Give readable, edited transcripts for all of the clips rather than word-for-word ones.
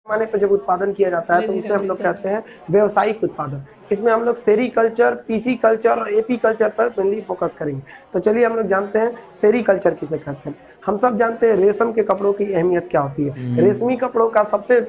पैमाने पर जब उत्पादन किया जाता है तो उसे हम लोग कहते हैं व्यावसायिक उत्पादन। इसमें हम लोग सेरीकल्चर, पीसी कल्चर और एपी कल्चर पर मेनली फोकस करेंगे। तो चलिए हम लोग जानते हैं सेरीकल्चर किसे कहते हैं। हम सब जानते हैं रेशम के कपड़ों की अहमियत क्या होती है। रेशमी कपड़ों का सबसे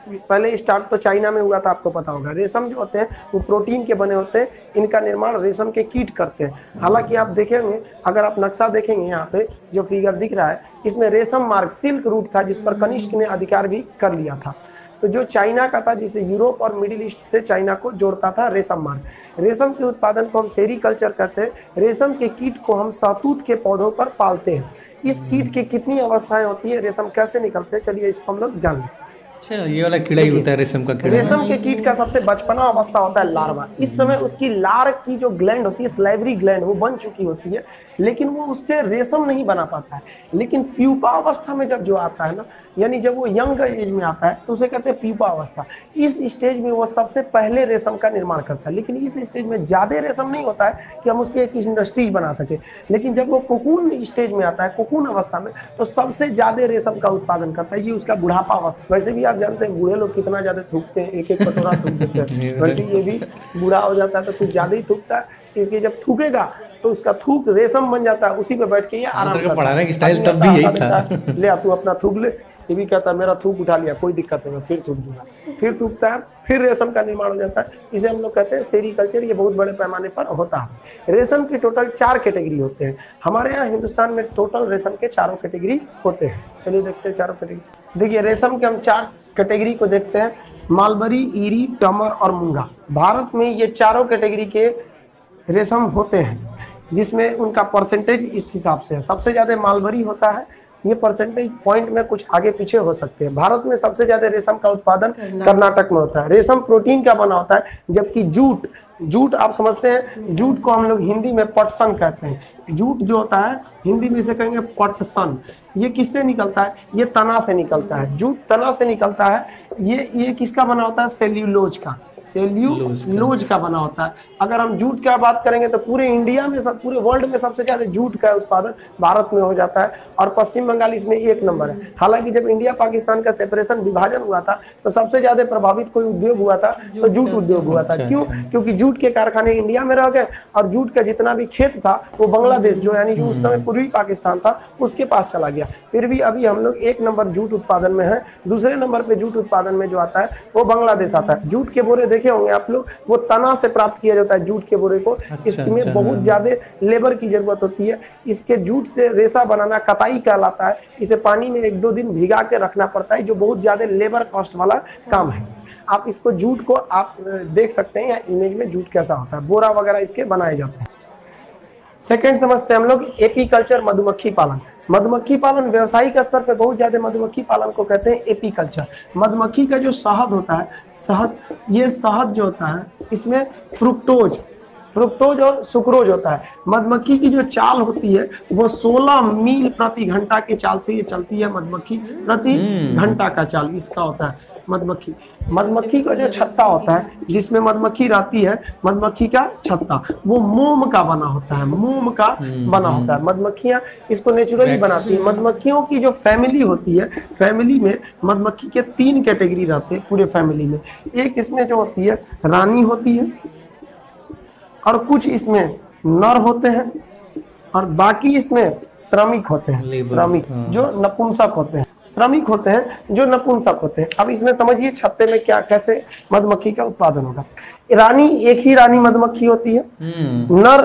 पहले स्टार्ट तो चाइना में हुआ था, आपको पता होगा। रेशम जो होते हैं वो प्रोटीन के बने होते हैं, इनका निर्माण रेशम के कीट करते हैं। हालांकि आप देखेंगे, अगर आप नक्शा देखेंगे यहाँ पे जो फिगर दिख रहा है, इसमें रेशम मार्ग सिल्क रूट था जिस पर कनिष्क ने अधिकार भी कर लिया था। तो जो चाइना का था, जिसे यूरोप और मिडिल ईस्ट से चाइना को जोड़ता था रेशम मार्ग। रेशम के उत्पादन को हम सेरीकल्चर कहते हैं। रेशम के कीट को हम शहतूत के पौधों पर पालते हैं। इस कीट की कितनी अवस्थाएं होती है, रेशम कैसे निकलते हैं, चलिए इसको हम लोग जान लें। अच्छा, ये वाला कीड़ा ही होता है रेशम का कीड़ा। रेशम के कीट का सबसे बचपना अवस्था होता है लार्वा। इस समय उसकी लार की जो ग्लैंड होती है, स्लाइवरी ग्लैंड, वो बन चुकी होती है, लेकिन वो उससे रेशम नहीं बना पाता है। लेकिन प्यूपा अवस्था में जब जो आता है ना, यानी जब वो यंग एज में आता है, तो उसे कहते हैं प्यूपा अवस्था। इस स्टेज में वो सबसे पहले रेशम का निर्माण करता है। लेकिन इस स्टेज में ज्यादा रेशम नहीं होता है कि हम उसकी एक इंडस्ट्री बना सके। लेकिन जब वो कोकून स्टेज में आता है, कोकून अवस्था में, तो सबसे ज्यादा रेशम का उत्पादन करता है। ये उसका बुढ़ापा अवस्था। वैसे भी आप जानते हैं बूढ़े लोग कितना ज्यादा थूकते हैं, एक एक कटोरा थूक देते हैं। वैसे ये भी बूढ़ा हो जाता है तो कुछ ज्यादा ही थूकता है। इसके जब थूकेगा तो उसका थूक रेशम बन जाता है, उसी पे बैठ के ये आराम करता है। पढ़ाने की स्टाइल तब भी यही था। ले आ तू अपना थूक ले। ये भी कहता है मेरा थूक उठा लिया, कोई दिक्कत नहीं, फिर थूक दूंगा। फिर थूकता है, फिर रेशम का निर्माण हो जाता है। इसे हम लोग कहते हैं सेरीकल्चर। ये बहुत बड़े पैमाने पर होता है। रेशम की टोटल 4 कैटेगरी होते हैं। हमारे यहाँ हिंदुस्तान में टोटल रेशम के 4 कैटेगरी होते हैं। चलिए देखते हैं 4 कैटेगरी। देखिए रेशम के हम 4 कैटेगरी को देखते हैं, मालबरी, ईरी, टमर और मूंगा। भारत में ये 4 कैटेगरी के रेशम होते हैं, जिसमें उनका परसेंटेज इस हिसाब से है। सबसे ज्यादा मालबरी होता है। ये परसेंटेज पॉइंट में कुछ आगे पीछे हो सकते हैं। भारत में सबसे ज्यादा रेशम का उत्पादन कर्नाटक में होता है। रेशम प्रोटीन का बना होता है, जबकि जूट आप समझते हैं, जूट को हम लोग हिंदी में पटसन कहते हैं। जूट जो होता है हिंदी में इसे कहेंगे पटसन। ये किससे निकलता है? ये तना से निकलता है। जूट तना से निकलता है। ये किसका बना होता है? सेल्यूलोज का बना होता है। अगर हम जूट की बात करेंगे तो पूरे इंडिया में, पूरे वर्ल्ड में सबसे ज्यादा जूट का उत्पादन भारत में हो जाता है, और पश्चिम बंगाल इसमें 1 नंबर है। हालांकि जब इंडिया पाकिस्तान का सेपरेशन, विभाजन हुआ था, तो सबसे ज्यादा प्रभावित कोई उद्योग हुआ था तो जूट उद्योग हुआ था। क्यों? क्योंकि जूट के कारखाने इंडिया में रह गए, और जूट का जितना भी खेत था वो बांग्लादेश, जो यानी जो उस समय पूर्वी पाकिस्तान था, उसके पास चला गया। फिर भी अभी हम लोग 1 नंबर जूट उत्पादन में है। दूसरे नंबर पे जूट उत्पादन में जो आता है वो बांग्लादेश आता है। जूट के बोरे देखे होंगे आप लोग, वो तना से प्राप्त किया जाता है जूट के बोरे को। इसमें बहुत ज्यादा लेबर की जरूरत होती है। इसके जूट से रेशा बनाना कताई कहलाता है। इसे पानी में 1-2 दिन भिगा के रखना पड़ता है, जो बहुत ज्यादा लेबर कॉस्ट वाला काम है। आप इसको जूट को आप देख सकते हैं, या इमेज में जूट कैसा होता है। बोरा वगैरह इसके बनाए जाते हैं। सेकेंड समझते हैं हम लोग एपीकल्चर, मधुमक्खी पालन। मधुमक्खी पालन व्यावसायिक स्तर पे बहुत ज्यादा मधुमक्खी पालन को कहते हैं एपीकल्चर। मधुमक्खी का जो शहद होता है, ये शहद जो होता है, इसमें फ्रुक्टोज और सुक्रोज होता है। मधुमक्खी की जो चाल होती है वो 16 मील प्रति घंटा के चाल से ये चलती है। मधुमक्खी प्रति घंटा का चाल इसका होता है। मधुमक्खी का जो छत्ता होता है, जिसमें मधुमक्खी रहती है, मधुमक्खी का छत्ता वो मोम का बना होता है। मधुमक्खियां इसको नेचुरली बनाती है। मधुमक्खियों की जो फैमिली होती है, फैमिली में मधुमक्खी के 3 कैटेगरी रहते हैं पूरे फैमिली में। एक इसमें जो होती है रानी होती है, और कुछ इसमें नर होते हैं, और बाकी इसमें श्रमिक होते हैं। श्रमिक जो नपुंसक होते हैं, श्रमिक होते हैं जो नपुंसक होते हैं। अब इसमें समझिए छत्ते में कैसे मधुमक्खी का उत्पादन होगा। रानी, एक ही रानी मधुमक्खी होती है। नर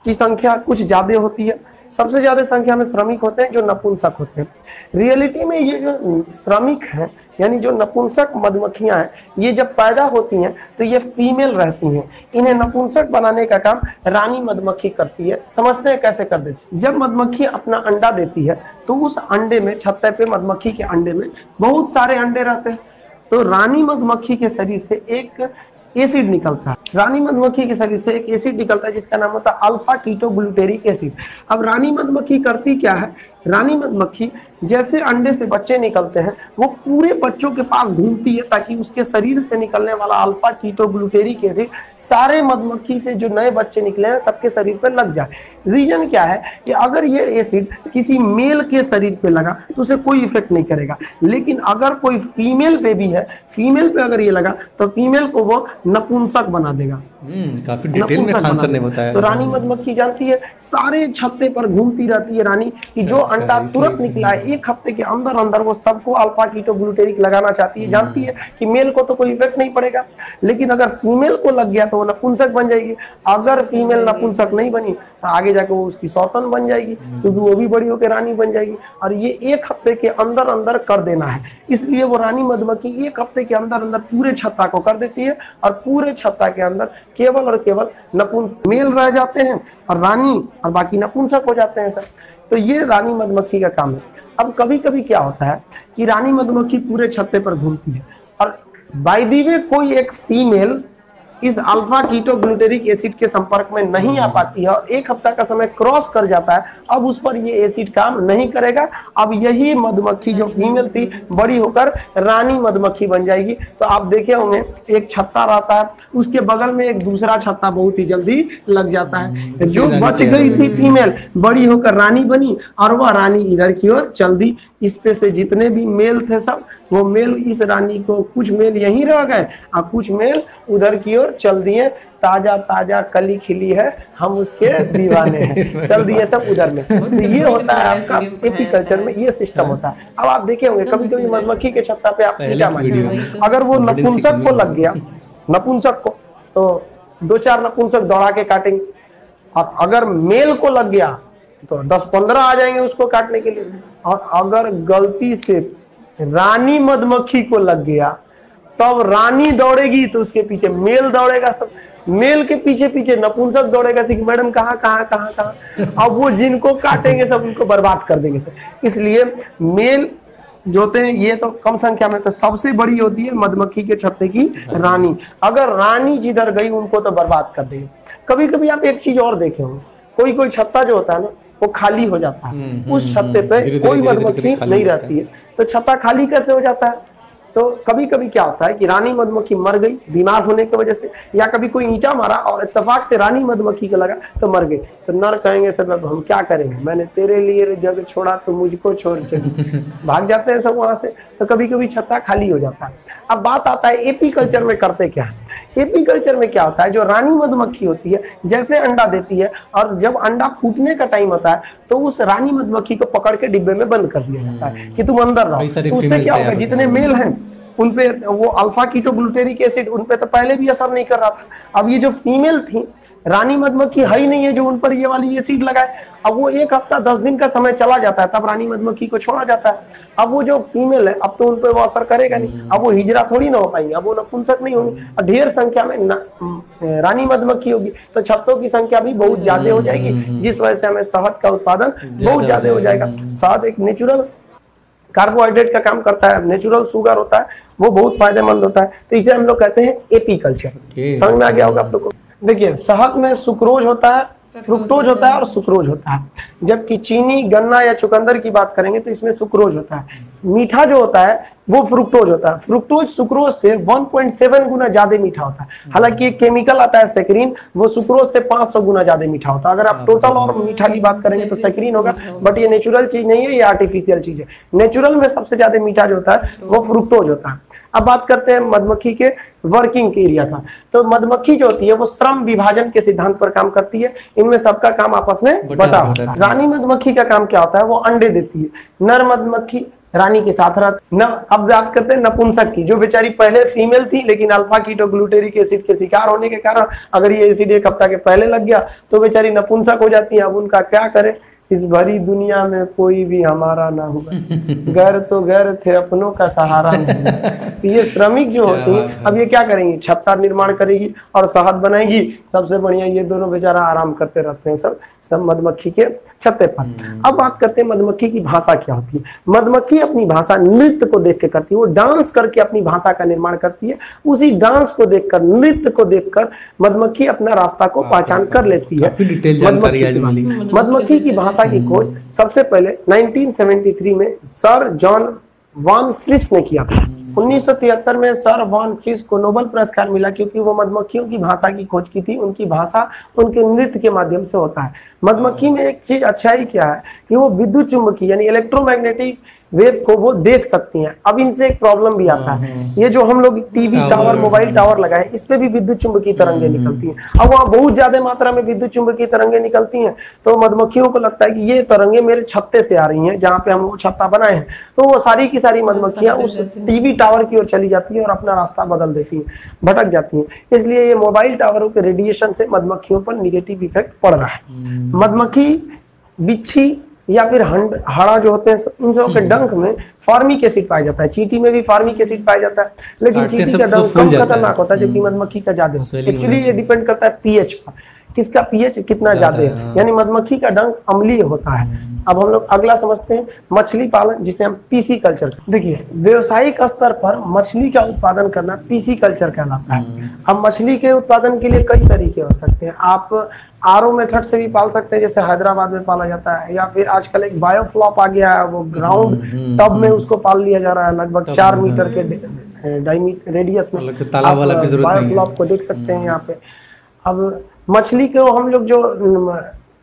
की संख्या कुछ ज्यादा होती है। सबसे ज्यादा संख्या में श्रमिक होते हैं जो नपुंसक होते हैं। रियलिटी में ये जो श्रमिक हैं, यानी जो नपुंसक मधुमक्खियां हैं, ये जब पैदा होती हैं तो ये फीमेल रहती हैं। इन्हें नपुंसक बनाने का काम रानी मधुमक्खी करती है। समझते हैं कैसे कर देती है? जब मधुमक्खी अपना अंडा देती है तो उस अंडे में, छत्ते पे मधुमक्खी के अंडे में बहुत सारे अंडे रहते हैं। तो रानी मधुमक्खी के शरीर से एक एसिड निकलता है। रानी मधुमक्खी के शरीर से एक एसिड निकलता है जिसका नाम होता है अल्फा कीटोग्लूटेरिक एसिड। अब रानी मधुमक्खी करती क्या है, रानी मधुमक्खी जैसे अंडे से बच्चे निकलते हैं वो पूरे बच्चों के पास घूमती है ताकि उसके शरीर से निकलने वाला अल्फा कीटोग्लूटेरिक एसिड सारे मधुमक्खी से जो नए बच्चे निकले हैं सबके शरीर पर लग जाए। रीजन क्या है कि अगर ये एसिड किसी मेल के शरीर पे लगा तो उसे कोई इफेक्ट नहीं करेगा, लेकिन अगर कोई फीमेल बेबी है, फीमेल पे अगर ये लगा तो फीमेल को वो नपुंसक बना देगा। काफी डिटेल में खान सर ने बताया। तो रानी मधुमक्खी जानती है सारे छत्ते पर घूमती रहती है रानी कि जो अंडा तुरंत निकला है 1 हफ्ते के अंदर अंदर वो सबको अल्फा कीटोग्लूटेरिक लगाना चाहती है। जानती है कि मेल को तो कोई इफेक्ट नहीं पड़ेगा, लेकिन अगर फीमेल को लग गया तो वो नपुंसक बन जाएगी। अगर फीमेल नपुंसक नहीं बनी तो आगे जाकर वो उसकी सौतन बन जाएगी, क्योंकि वो भी बड़ी होकर रानी बन जाएगी। और ये 1 हफ्ते के अंदर अंदर कर देना है, इसलिए वो रानी मधुमक्खी 1 हफ्ते के अंदर अंदर पूरे छत्ता को कर देती है और पूरे छत्ता के अंदर केवल और केवल नपुंसक मेल रह जाते हैं और रानी और बाकी नपुंसक हो जाते हैं सर। तो ये रानी मधुमक्खी का काम है। अब कभी कभी क्या होता है कि रानी मधुमक्खी पूरे छत्ते पर घूमती है और बाय द वे कोई एक फीमेल इस अल्फा कीटोग्लूटेरिक एसिड के संपर्क में नहीं आ पाती है और 1 हफ्ता का समय क्रॉस कर जाता है, अब उस पर ये एसिड काम नहीं करेगा। अब यही मधुमक्खी जो फीमेल थी बड़ी होकर रानी मधुमक्खी बन जाएगी। तो आप देखे होंगे एक छत्ता रहता है, उसके बगल में एक दूसरा छत्ता बहुत ही जल्दी लग जाता है। जो बच गई थी फीमेल बड़ी होकर रानी बनी और वह रानी इधर की ओर चल दी। इस पे से जितने भी मेल थे सब वो मेल इस रानी को, कुछ मेल यहीं रह गए और कुछ मेल उधर की ओर चल दिए। ताजा ताजा कली खिली है हम उसके दीवाने हैं, चल दिए सब उधर में। तो ये होता है आपका एपीकल्चर में, ये सिस्टम होता है। अब आप देखे होंगे कभी कभी मधुमक्खी के छत्ता पे आप क्या मानिए, अगर वो नपुंसक को लग गया, नपुंसक को, तो 2-4 नपुंसक दौड़ा के काटेंगे और अगर मेल को लग गया तो 10-15 आ जाएंगे उसको काटने के लिए। और अगर गलती से रानी मधुमक्खी को लग गया तब रानी दौड़ेगी तो उसके पीछे मेल दौड़ेगा, सब मेल के पीछे पीछे नपुंसक दौड़ेगा कि मैडम कहाँ कहाँ कहाँ कहाँ। अब वो जिनको काटेंगे सब उनको बर्बाद कर देंगे सर। इसलिए मेल जो होते हैं ये तो कम संख्या में, तो सबसे बड़ी होती है मधुमक्खी के छत्ते की रानी। अगर रानी जिधर गई उनको तो बर्बाद कर देंगे। कभी कभी आप एक चीज और देखे होंगे, कोई कोई छत्ता जो होता है ना वो खाली हो जाता है, उस छत्ते पे कोई मधुमक्खी नहीं रहती है, तो छत्ता खाली कैसे हो जाता है। तो कभी कभी क्या होता है कि रानी मधुमक्खी मर गई बीमार होने की वजह से, या कभी कोई ईंटा मारा और इत्तेफाक से रानी मधुमक्खी को लगा तो मर गई। तो नर कहेंगे सब हम क्या करेंगे, मैंने तेरे लिए जग छोड़ा तो मुझको छोड़ चली, भाग जाते हैं सब वहां से। तो कभी कभी छत्ता खाली हो जाता है। अब बात आता है एपीकल्चर में करते क्या है। एपीकल्चर में क्या होता है, जो रानी मधुमक्खी होती है जैसे अंडा देती है और जब अंडा फूटने का टाइम होता है तो उस रानी मधुमक्खी को पकड़ के डिब्बे में बंद कर दिया जाता है कि तुम अंदर रहो। तो उससे क्या होगा, जितने मेल हैं उनपे वो अल्फा कीटोग्लूटेरिक एसिड उनपे तो पहले भी असर नहीं कर रहा था। अब ये जो फीमेल थी रानी मधुमक्खी है ही नहीं है जो उन पर ये वाली एसिड लगाए। अब वो 1 हफ्ता 10 दिन का समय चला जाता है तब रानी मधुमक्खी को छोड़ा जाता है। अब वो जो फीमेल है अब तो उन पर वो असर करेगा नहीं, अब वो हिजरा थोड़ी ना हो पाएंगे, अब वो नपुंसक नहीं होंगी और ढेर संख्या में रानी मधुमक्खी होगी तो छत्तों की संख्या भी बहुत ज्यादा हो जाएगी, जिस वजह से हमें शहद का उत्पादन बहुत ज्यादा हो जाएगा। शहद एक नेचुरल कार्बोहाइड्रेट का काम करता है, नेचुरल शुगर होता है, वो बहुत फायदेमंद होता है। तो इसे हम लोग कहते हैं एपीकल्चर। समझ में आ गया होगा आप लोग को। देखिए शहद में सुक्रोज होता है, फ्रुक्टोज होता है और सुक्रोज होता है। जबकि चीनी, गन्ना या चुकंदर की बात करेंगे तो इसमें सुक्रोज होता है। मीठा जो होता है वो फ्रुक्टोज होता है। फ्रुक्टोज सुक्रोज से 1.7 गुना ज्यादा मीठा होता है। हालांकि एक केमिकल आता है सेक्रीन, वो सुक्रोज से 500 गुना ज्यादा मीठा होता है। अगर आप टोटल और मीठा की बात करेंगे तो सेक्रीन होगा, बट ये नेचुरल चीज नहीं है, ये आर्टिफिशियल चीज है। नेचुरल में सबसे ज्यादा मीठा जो होता है वो फ्रुक्टोज होता है। अब बात करते हैं मधुमक्खी के वर्किंग के एरिया का। तो मधुमक्खी जो होती है वो श्रम विभाजन के सिद्धांत पर काम करती है। इनमें सबका काम आपस में बटा होता है। रानी मधुमक्खी का काम क्या होता है, वो अंडे देती है। नर मधुमक्खी रानी के साथ रहती है। अब बात करते हैं नपुंसक की, जो बेचारी पहले फीमेल थी लेकिन अल्फा कीटोग्लूटेरिक एसिड के शिकार होने के कारण अगर ये एसिड 1 हफ्ता के पहले लग गया तो बेचारी नपुंसक हो जाती है। अब उनका क्या करे, इस भरी दुनिया में कोई भी हमारा ना हुआ, घर तो घर थे अपनों का सहारा नहीं। तो ये श्रमिक जो होती है अब ये क्या करेंगी, छत्ता निर्माण करेगी और शहद बनाएगी। सबसे बढ़िया ये दोनों बेचारा आराम करते रहते हैं सब मधुमक्खी के छत्ते पर। अब बात करते हैं मधुमक्खी की भाषा क्या होती है। मधुमक्खी अपनी भाषा नृत्य को देख के करती है, वो डांस करके अपनी भाषा का निर्माण करती है। उसी डांस को देखकर, नृत्य को देखकर मधुमक्खी अपना रास्ता को पहचान कर लेती है। मधुमक्खी की भाषा भाषा की खोज सबसे पहले 1973 में सर जॉन वॉन फ्रिश ने किया था। 1973 में सर वॉन फ्रिश को नोबेल पुरस्कार मिला क्योंकि वो मधुमक्खियों की भाषा की खोज की थी। उनकी भाषा उनके नृत्य के माध्यम से होता है। मधुमक्खी में एक चीज अच्छाई क्या है कि वो विद्युत चुम्बकीय यानी इलेक्ट्रोमैग्नेटिक वेव को वो देख सकती हैं। अब इनसे एक प्रॉब्लम भी आता है, ये जो हम लोग टीवी टावर मोबाइल टावर लगाए इस पे भी विद्युत चुम्बकीय तरंगे निकलती हैं। अब वहाँ बहुत ज्यादा मात्रा में विद्युत चुम्बकीय तरंगे निकलती हैं तो मधुमक्खियों को लगता है कि ये तरंगे मेरे छत्ते से आ रही हैं जहाँ पे हम वो छत्ता बनाए हैं, तो वो सारी की सारी मधुमक्खियां उस टीवी टावर की ओर चली जाती हैं और अपना रास्ता बदल देती हैं, भटक जाती हैं। इसलिए ये मोबाइल टावरों के रेडिएशन से मधुमक्खियों पर निगेटिव इफेक्ट पड़ रहा है। मधुमक्खी, बिच्छी या फिर हड़ा जो होते हैं इन सब के डंक में फॉर्मिक एसिड पाया जाता है। चींटी में भी फॉर्मिक एसिड पाया जाता है, लेकिन चींटी का डंक कम खतरनाक होता है जबकि मधुमक्खी का ज्यादा होता है। एक्चुअली ये डिपेंड करता है पीएच पर, किसका पीएच कितना ज्यादा है, यानी मधुमक्खी का डंक अम्लीय होता है। अब हम लोग अगला समझते हैं मछली पालन, जिसे हम पीसी कल्चर। देखिए व्यवसायिक स्तर पर मछली का उत्पादन करना पीसी कल्चर कहलाता है। अब मछली के उत्पादन के लिए कई तरीके हो सकते हैं। आप आरओ मेथड से भी पाल सकते हैं, जैसे हैदराबाद में पाला जाता है, या फिर आजकल एक बायोफ्लॉप आ गया है, वो ग्राउंड टब में उसको पाल लिया जा रहा है लगभग 4 मीटर के डायमीटर रेडियस में। तालाब वाला की जरूरत नहीं है। बायोफ्लॉप को देख सकते हैं यहाँ पे। अब मछली को हम लोग जो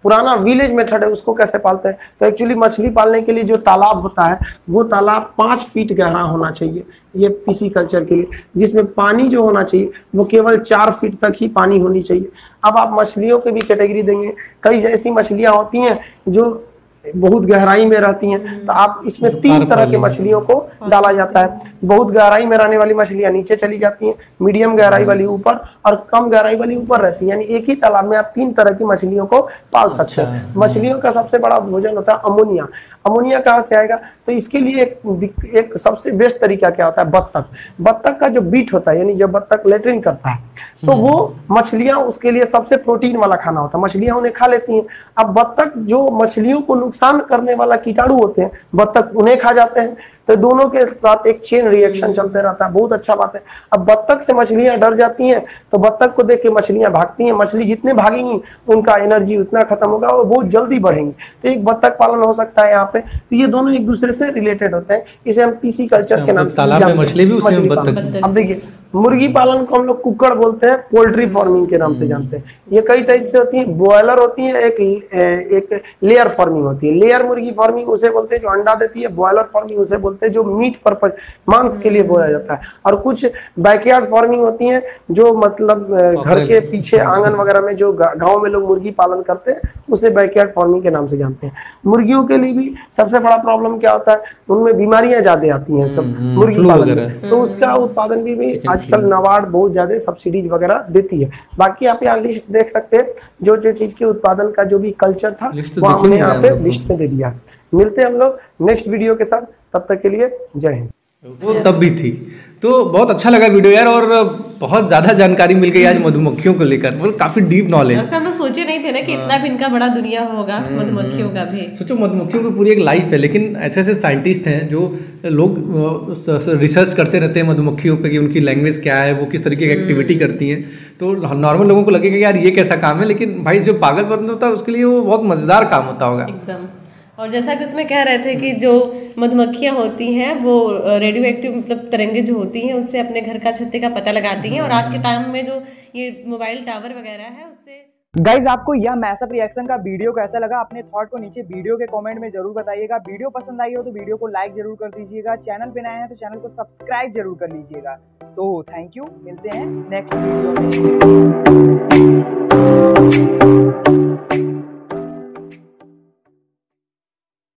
पुराना विलेज मेथड है उसको कैसे पालते हैं, तो एक्चुअली मछली पालने के लिए जो तालाब होता है वो तालाब 5 फीट गहरा होना चाहिए, ये पीसी कल्चर के लिए, जिसमें पानी जो होना चाहिए वो केवल 4 फीट तक ही पानी होनी चाहिए। अब आप मछलियों की भी कैटेगरी देंगे, कई ऐसी मछलियां होती हैं जो बहुत गहराई में रहती हैं, तो आप इसमें 3 तरह के मछलियों को डाला जाता है। बहुत गहराई में रहने वाली मछलियां नीचे चली जाती हैं, मीडियम गहराई वाली ऊपर, और कम गहराई वाली ऊपर रहती है। यानी एक ही तालाब में आप 3 तरह की मछलियों को पाल सकते हैं। मछलियों का सबसे बड़ा भोजन होता है अमोनिया। अमोनिया कहाँ से आएगा, तो इसके लिए एक सबसे बेस्ट तरीका क्या होता है, बत्तख। बत्तख का जो बीट होता है, यानी जब बत्तख लेट्रिन करता है तो वो मछलियां उसके लिए सबसे प्रोटीन वाला खाना होता है, मछलियां उन्हें खा लेती हैं। अब बत्तख जो मछलियों को नुकसान करने वाला कीटाणु होते हैं, बत्तख उन्हें खा जाते हैं, तो दोनों के साथ एक चेन रिएक्शन चलते रहता है। बहुत अच्छा बात है। अब बत्तख से मछलियां डर जाती हैं तो बत्तख को देख के मछलियां भागती हैं। मछली जितने भागेंगी उनका एनर्जी उतना खत्म होगा और बहुत जल्दी बढ़ेंगी। तो एक बत्तख पालन हो सकता है यहाँ पे। तो ये दोनों एक दूसरे से रिलेटेड होते हैं, इसे हम पीसी कल्चर के नाम से जानते हैं। मछली भी उसी में बत्तख। अब देखिए मुर्गी पालन को हम लोग कुक्कड़ बोलते हैं, पोल्ट्री फार्मिंग के नाम से जानते हैं। ये कई टाइप से होती है, बॉयलर होती है, एक लेयर फार्मिंग होती है। लेयर मुर्गी फार्मिंग उसे बोलते हैं जो अंडा देती है, बॉयलर फार्मिंग उसे बोलते हैं जो मीट पर्पज मांस के लिए बोया जाता है। और कुछ बैकयार्ड फार्मिंग होती है जो मतलब घर के पीछे आंगन वगैरह में जो गाँव में लोग मुर्गी पालन करते हैं उसे बैकयार्ड फार्मिंग के नाम से जानते हैं। मुर्गियों के लिए भी सबसे बड़ा प्रॉब्लम क्या होता है, उनमें बीमारियां ज्यादा आती हैं सब मुर्गी पालन में, तो उसका उत्पादन भी आजकल नाबार्ड बहुत ज्यादा सब्सिडीज वगैरह देती है। बाकी आप यहाँ लिस्ट देख सकते हैं, जो जो चीज के उत्पादन का जो भी कल्चर था वो हमने यहाँ पे लिस्ट में दे दिया। मिलते हैं हम लोग नेक्स्ट वीडियो के साथ, तब तक के लिए जय हिंद। वो तब भी थी, तो बहुत अच्छा लगा वीडियो यार, और बहुत ज़्यादा जानकारी मिल गई आज मधुमक्खियों को लेकर, मतलब काफ़ी डीप नॉलेज। वैसे हम लोग सोचे नहीं थे ना कि इतना भी इनका बड़ा दुनिया होगा मधुमक्खियों का भी। सोचो मधुमक्खियों की पूरी एक लाइफ है, लेकिन ऐसे ऐसे साइंटिस्ट हैं जो लोग रिसर्च करते रहते हैं मधुमक्खियों पे कि उनकी लैंग्वेज क्या है, वो किस तरीके की एक्टिविटी करती हैं। तो नॉर्मल लोगों को लगेगा कि यार ये कैसा काम है, लेकिन भाई जो पागलपन होता है उसके लिए वो बहुत मज़ेदार काम होता होगा एकदम। और जैसा कि उसमें कह रहे थे कि जो मधुमक्खियां होती हैं वो रेडियो एक्टिव मतलब तरंगे जो होती हैं उससे अपने घर का छत्ते का पता लगाती हैं, और आज के टाइम में जो ये मोबाइल टावर वगैरह है उससे। गाइज आपको यह मैशअप रिएक्शन का वीडियो कैसा लगा, अपने थॉट को नीचे वीडियो के कमेंट में जरूर बताइएगा। वीडियो पसंद आई हो तो वीडियो को लाइक जरूर कर दीजिएगा, चैनल पे नए हैं तो चैनल को सब्सक्राइब जरूर कर लीजिएगा। तो थैंक यू, मिलते हैं नेक्स्ट वीडियो में।